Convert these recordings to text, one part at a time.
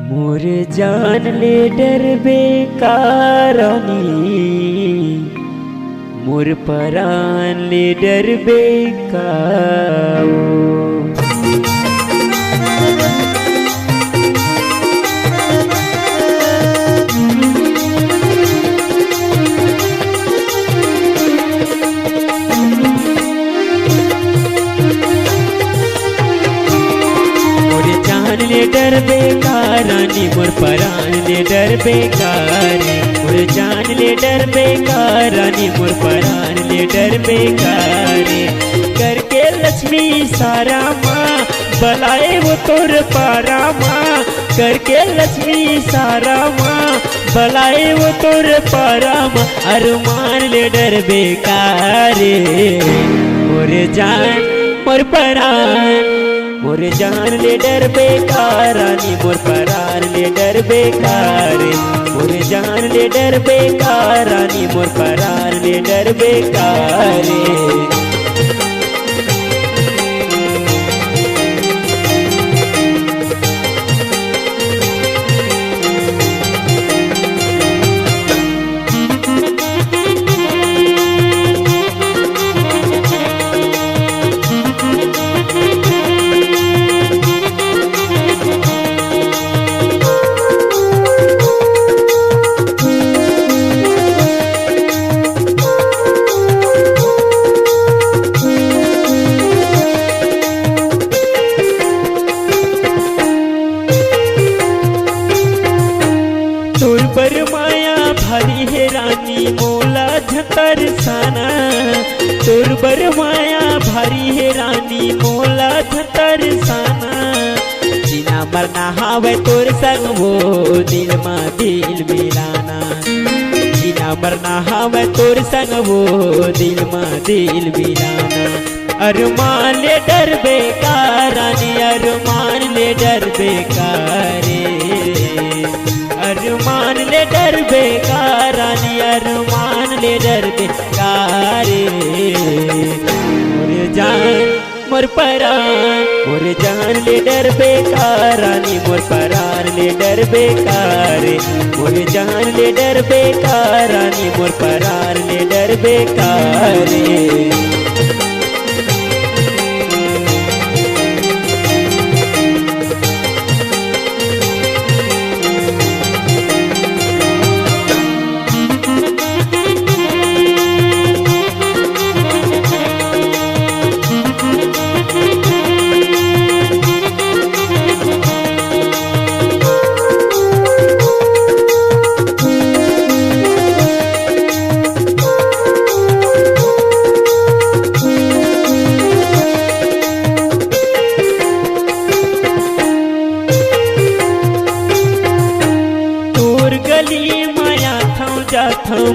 मोर जान ले डर बेकारनी मोर परान ले डर बेकाओ। ले डर बेकारानी मोर परान ले डर बेकारे मोर जान ले डर बेकारानी मोर परान ले डर बेकारे। करके लक्ष्मी सारा माँ बलाए वो तोर पारा माँ करके लक्ष्मी सारा माँ बलाए वो तोर पारा माँ अरमान ले डर बेकारे मोर जान मोर परान मोर जान ले डर बेकारानी मोर परान ले डर बेकारे मोर जान ले डर बेकारानी मोर परान ले डर बेकारे। पर माया भारी है रानी मोला झतर साना तोर बर माया भारी है रानी मोला झतर साना। जीना मरना हावे तोर संग वो दिल मा दिल मिलाना जीना मरना हावे तोर संग वो दिल मा दिल मिलाना। अरमान ले डर बेकारानी अरमान ले डर बेकारे अरमान ले डर बेकारानी अरमान ले डर बेकारे। मोर जान मोर परान मोर जान ले डर बेकारानी मोर परान ले डर बेकारे मोर जान ले डर बेकारानी मोर परान ले डर बेकारे।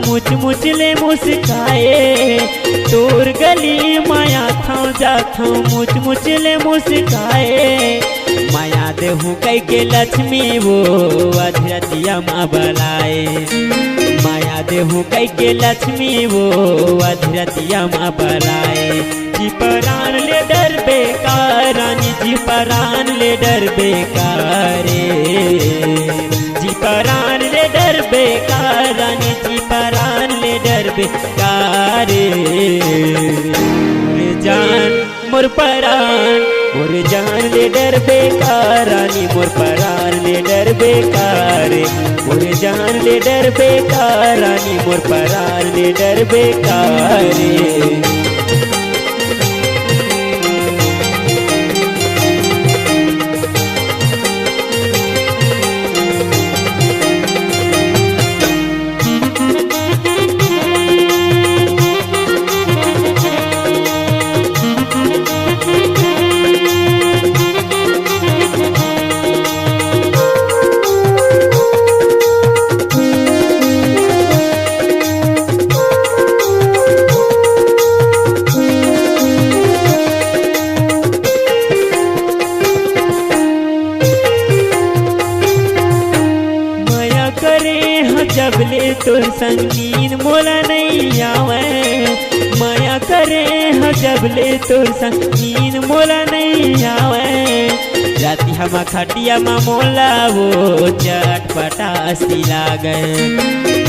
मुझ मुझ ले मुस्काए तोर गली माया था जाता मुझ मुझ ले मुस्काए। माया देहू कई के लक्ष्मी वो अधरतिया माँ बलाए माया देहू कई के लक्ष्मी वो अधरतिया माँ बलाए। जी परान ले डर बेकारानी जी परान ले डर बेकारे जी परान ले डर बेकारानी जी परान ले डर बेकारे। मोर जान मोर परान मोर जान ले डर बेकारानी मोर परान ले डर बेकारे मोर जान ले डर बेकारानी मोर परान ले डर बेकारे। जबले तोर संगीन मोला नहीं आवे माया करे जबले तोर संगीन मोला नहीं आवे। राती हम खटिया में मोला वो चटपटासी लागे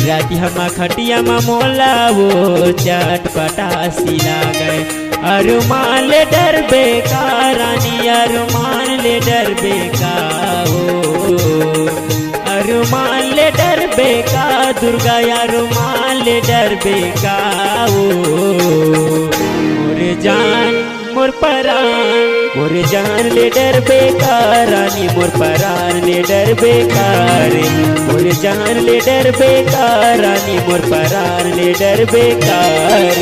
राती हम खटिया में मोला वो चटपटासी लागे अरमान ले डर बेका रानी अरमान ले डर बेका हो अरमान ले डर बेका दुर्गा अरमान ले डर बेका हो मोर जान मोर परान मोर जान ले डर बेकार रानी मोर परान ले डर बेकार मोर जान ले डर बेकार रानी मोर परान ले डर बेकार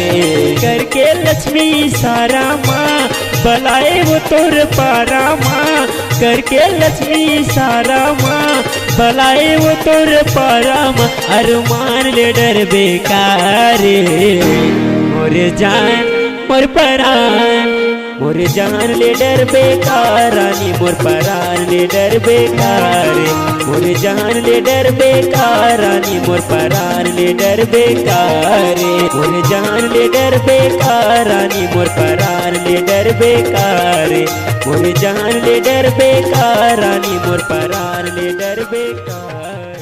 करके लक्ष्मी सारा माँ बलाए वो तोर पारा माँ करके लक्ष्मी सारा माँ बलाए वो तोर पारा माँ अरमान ले डर बेकार मोर जान मोर परान मोर जान ले डर बेकार रानी मोर परान ले डर बेकार मोर जान ले डर बेकार रानी मोर परान ले डर बेकार मोर जान ले डर बेकार रानी मोर परान ले डर बेकार मोर जान ले डर बेकार रानी मोर परान ले डर बेकार।